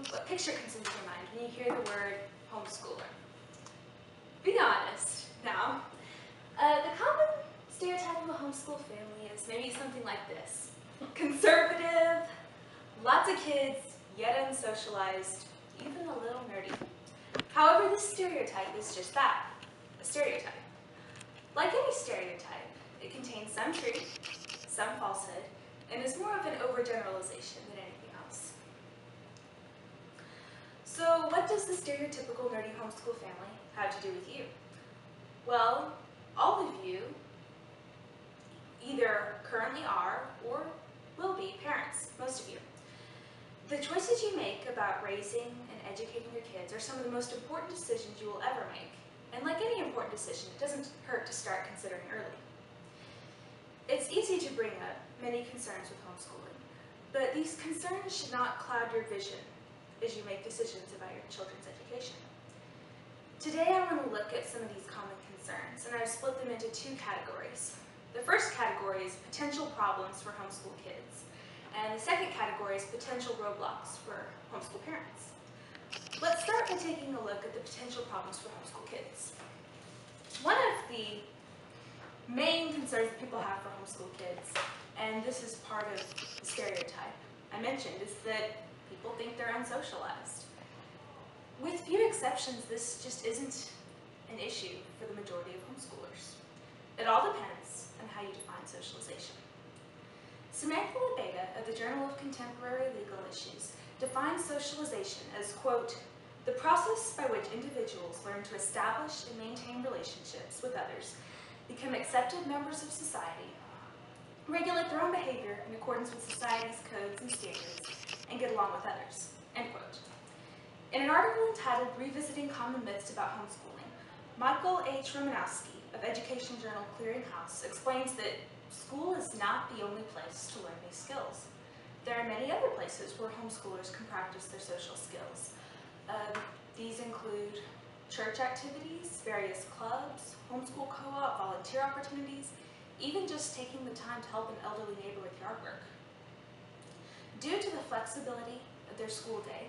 what picture comes into your mind when you hear the word homeschooler? Be honest now. The common stereotype of a homeschool family is maybe something like this. Conservative, lots of kids, yet unsocialized, even a little nerdy. However, this stereotype is just that, a stereotype. Like any stereotype, it contains some truth, some falsehood, and is more of an overgeneralization than anything else. So what does the stereotypical nerdy homeschool family have to do with you? Well, all of you either currently are or will be parents, most of you. The choices you make about raising and educating your kids are some of the most important decisions you will ever make. And like any important decision, it doesn't hurt to start considering early. It's easy to bring up many concerns with homeschooling, but these concerns should not cloud your vision as you make decisions about your children's education. Today I want to look at some of these common concerns, and I've split them into two categories. The first category is potential problems for homeschool kids, and the second category is potential roadblocks for homeschool parents. Let's start by taking a look at the potential problems for homeschool kids. One of the main concerns that people have for homeschool kids, and this is part of the stereotype I mentioned, is that people think they're unsocialized. With few exceptions, this just isn't an issue for the majority of homeschoolers. It all depends on how you define socialization. Samantha Lebeda of the Journal of Contemporary Legal Issues defines socialization as, quote, the process by which individuals learn to establish and maintain relationships with others, become accepted members of society, regulate their own behavior in accordance with society's codes and standards, and get along with others, end quote. In an article entitled Revisiting Common Myths About Homeschooling, Michael H. Romanowski of Education Journal Clearinghouse explains that school is not the only place to learn these skills. There are many other places where homeschoolers can practice their social skills. These include church activities, various clubs, homeschool co-op, volunteer opportunities, even just taking the time to help an elderly neighbor with yard work. Due to the flexibility of their school day,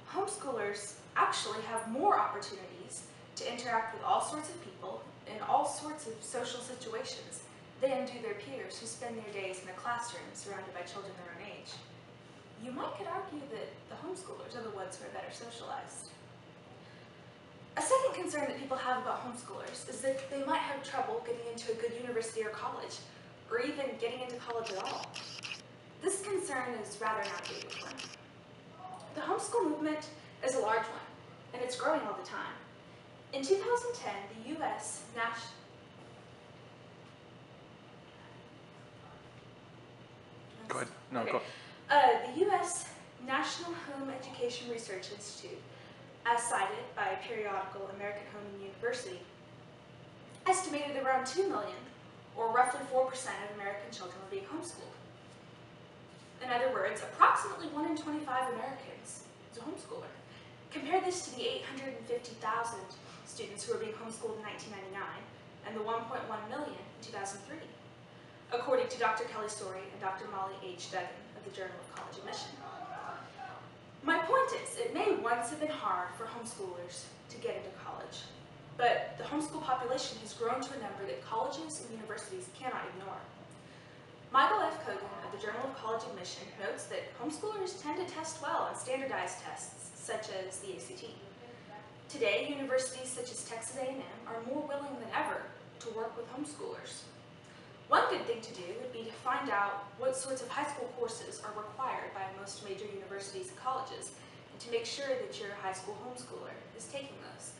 homeschoolers actually have more opportunities to interact with all sorts of people in all sorts of social situations than do their peers who spend their days in a classroom surrounded by children their own age. You could argue that the homeschoolers are the ones who are better socialized. A second concern that people have about homeschoolers is that they might have trouble getting into a good university or college, or even getting into college at all. This concern is rather an outdated one. The homeschool movement is a large one, and it's growing all the time. In 2010, the U.S. Go ahead. No, okay. go. The U.S. National Home Education Research Institute, as cited by periodical American Home and University, estimated around 2 million, or roughly 4% of American children were being homeschooled. In other words, approximately 1 in 25 Americans is a homeschooler. Compare this to the 850,000 students who were being homeschooled in 1999 and the 1.1 million in 2003, according to Dr. Kelly Story and Dr. Molly H. Duggan of the Journal of College Admission. My point is, it may once have been hard for homeschoolers to get into college, but the homeschool population has grown to a number that colleges and universities cannot ignore. Michael F. Kogan of the Journal of College Admission notes that homeschoolers tend to test well on standardized tests, such as the ACT. Today, universities such as Texas A&M are more willing than ever to work with homeschoolers. One good thing to do would be to find out what sorts of high school courses are required by most major universities and colleges, and to make sure that your high school homeschooler is taking those.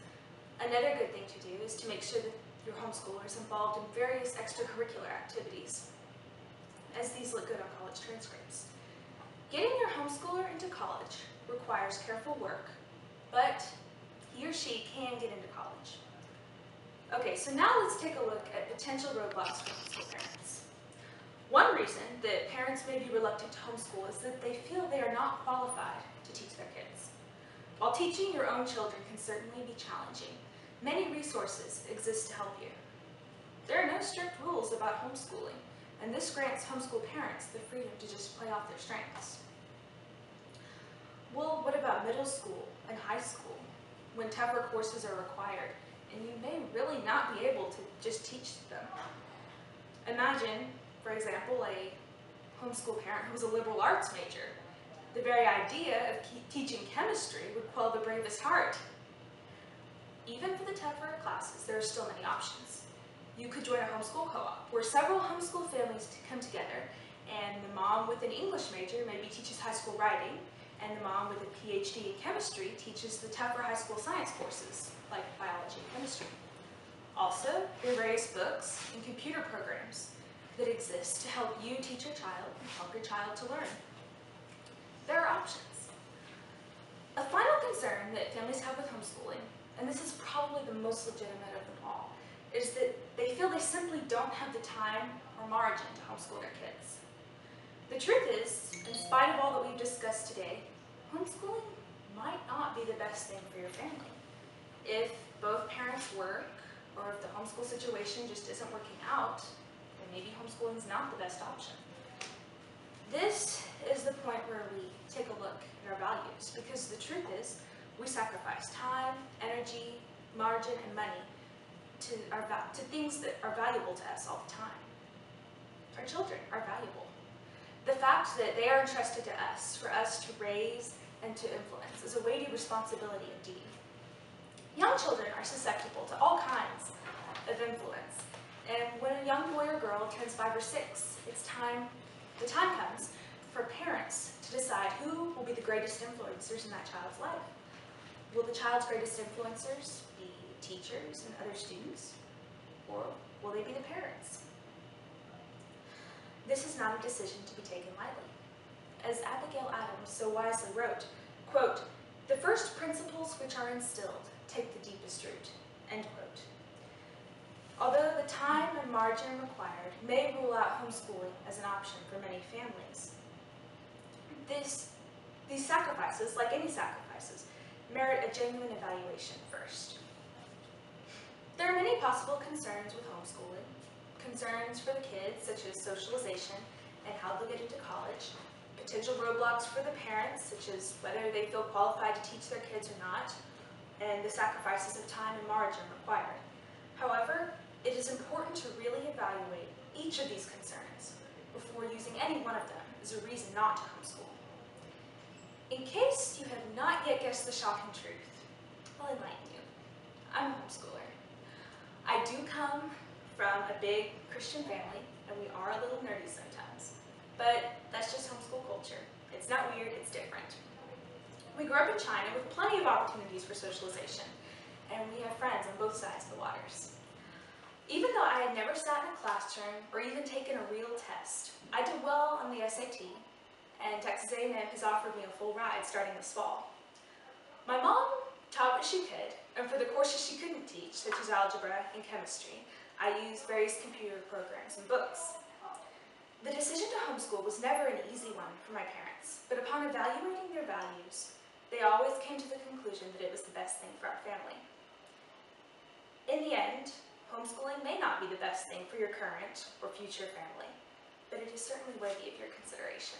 Another good thing to do is to make sure that your homeschooler is involved in various extracurricular activities, as these look good on college transcripts. Getting your homeschooler into college requires careful work, but he or she can get into college. Okay, so now let's take a look at potential roadblocks for homeschool parents. One reason that parents may be reluctant to homeschool is that they feel they are not qualified to teach their kids. While teaching your own children can certainly be challenging, many resources exist to help you. There are no strict rules about homeschooling, and this grants homeschool parents the freedom to just play off their strengths. middle school and high school, when tougher courses are required, and you may really not be able to just teach them. Imagine, for example, a homeschool parent who was a liberal arts major. The very idea of teaching chemistry would quell the bravest heart. Even for the tougher classes, there are still many options. You could join a homeschool co-op, where several homeschool families come together, and the mom with an English major maybe teaches high school writing, and the mom with a PhD in chemistry teaches the tougher high school science courses, like biology and chemistry. Also, there are various books and computer programs that exist to help you teach your child and help your child to learn. There are options. A final concern that families have with homeschooling, and this is probably the most legitimate of them all, is that they feel they simply don't have the time or margin to homeschool their kids. The truth is, in spite of all that we've discussed today, homeschooling might not be the best thing for your family. If both parents work, or if the homeschool situation just isn't working out, then maybe homeschooling is not the best option. This is the point where we take a look at our values, because the truth is, we sacrifice time, energy, margin, and money to things that are valuable to us all the time. Our children are valuable. The fact that they are entrusted to us, for us to raise and to influence, is a weighty responsibility indeed. Young children are susceptible to all kinds of influence, and when a young boy or girl turns 5 or 6, the time comes for parents to decide who will be the greatest influencers in that child's life. Will the child's greatest influencers be teachers and other students, or will they be the parents? This is not a decision to be taken lightly. As Abigail Adams so wisely wrote, quote, "The first principles which are instilled take the deepest root," end quote. Although the time and margin required may rule out homeschooling as an option for many families, these sacrifices, like any sacrifices, merit a genuine evaluation first. There are many possible concerns with homeschooling. Concerns for the kids, such as socialization and how they'll get into college. Potential roadblocks for the parents, such as whether they feel qualified to teach their kids or not, and the sacrifices of time and margin required. However, it is important to really evaluate each of these concerns before using any one of them as a reason not to homeschool. In case you have not yet guessed the shocking truth, I'll enlighten you. I'm a homeschooler. I do come from a big Christian family, and we are a little nerdy sometimes, but that's just homeschool culture. It's not weird, it's different. We grew up in China with plenty of opportunities for socialization, and we have friends on both sides of the waters. Even though I had never sat in a classroom or even taken a real test, I did well on the SAT, and Texas A&M has offered me a full ride starting this fall. My mom taught what she could, and for the courses she couldn't teach, such as algebra and chemistry, I used various computer programs and books. The decision to homeschool was never an easy one for my parents, but upon evaluating their values, they always came to the conclusion that it was the best thing for our family. In the end, homeschooling may not be the best thing for your current or future family, but it is certainly worthy of your consideration.